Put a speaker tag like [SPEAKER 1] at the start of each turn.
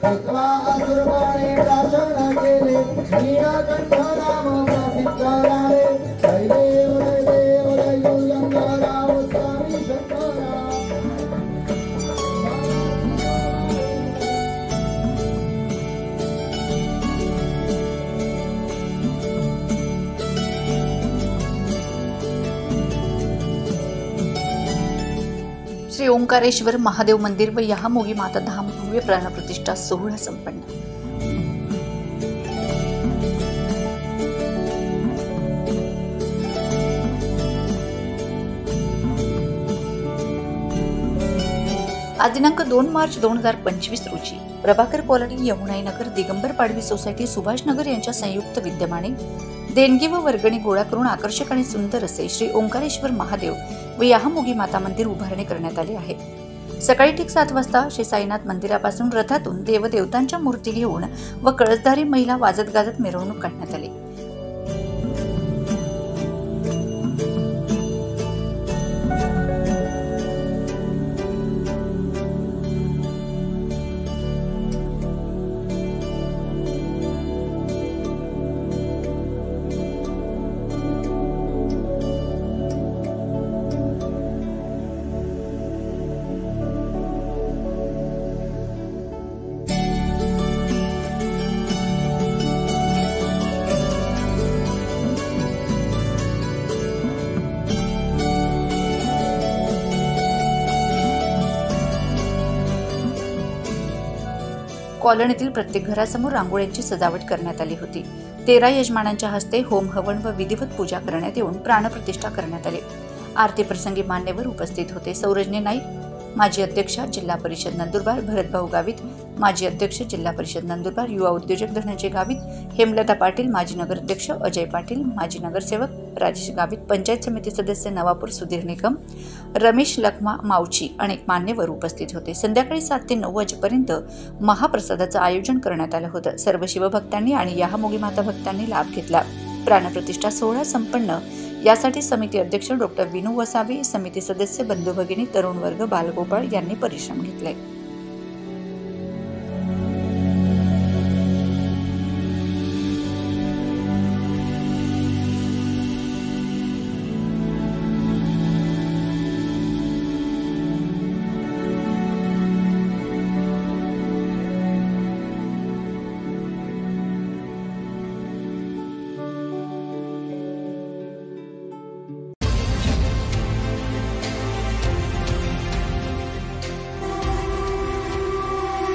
[SPEAKER 1] एकवा असुरबाणे प्राशन केले नीलकंठ नाम प्रसिद्ध झाले जय देव जय शंकरा स्वामी शंकरा।
[SPEAKER 2] श्री ओंकारेश्वर महादेव मंदिर व यहामोगी माता धाम भव्य प्राणप्रतिष्ठा सोहळा संपन्न। आज दिनांक 2 मार्च 2025 रोजी प्रभाकर कॉलनी यमुनाईनगर दिगंबर पाडवी सोसायटी सुभाषनगर यांच्या संयुक्त विद्यमाने देणगी व वर्गणी गोळा करून आकर्षक आणि सुंदर असे श्री ओंकारेश्वर महादेव व यहामोगी माता मंदिर उभारणी करण्यात आले आहे। सकाळी ठीक 7 वाजता श्री साईनाथ मंदिरापासून रथातून देवदेवतांच्या मूर्ती घेऊन व कळसधारी महिला वाजत गाजत मिरवणूक काढण्यात आली। कॉलनीतील प्रत्येक घरासमोर रांगोळ्यांची सजावट करण्यात आली होती। 13 यजमानांच्या हस्ते होम हवन व विधिवत पूजा करण्यात येऊन प्राणप्रतिष्ठा करण्यात आली। आरती प्रसंगी मान्यवर उपस्थित होते। सौरजनी नाईक माजी अध्यक्षा जिल्हा परिषद नंदुरबार, भरतभाऊ गावित माजी अध्यक्ष जिल्हा परिषद नंदुरबार, युवा उद्योजक धनंजय गावित, हेमलता पाटील माजी नगराध्यक्ष, अजय पाटील माजी नगरसेवक, राजेश गावित पंचायत समिती सदस्य नवापूर, सुधीर निकम, रमेश लखमा मावची अनेक मान्यवर उपस्थित होते। संध्याकाळी 7 ते 9 वाजेपर्यंत महाप्रसादाचं आयोजन करण्यात आलं होतं। सर्व शिवभक्तांनी आणि यहामोगी माता भक्तांनी लाभ घेतला। प्राणप्रतिष्ठा सोहळा संपन्न यासाठी समिती अध्यक्ष डॉक्टर विनू वसावे, समिती सदस्य, बंधू भगिनी, तरुण वर्ग, बालगोपाळ यांनी परिश्रम घेतले।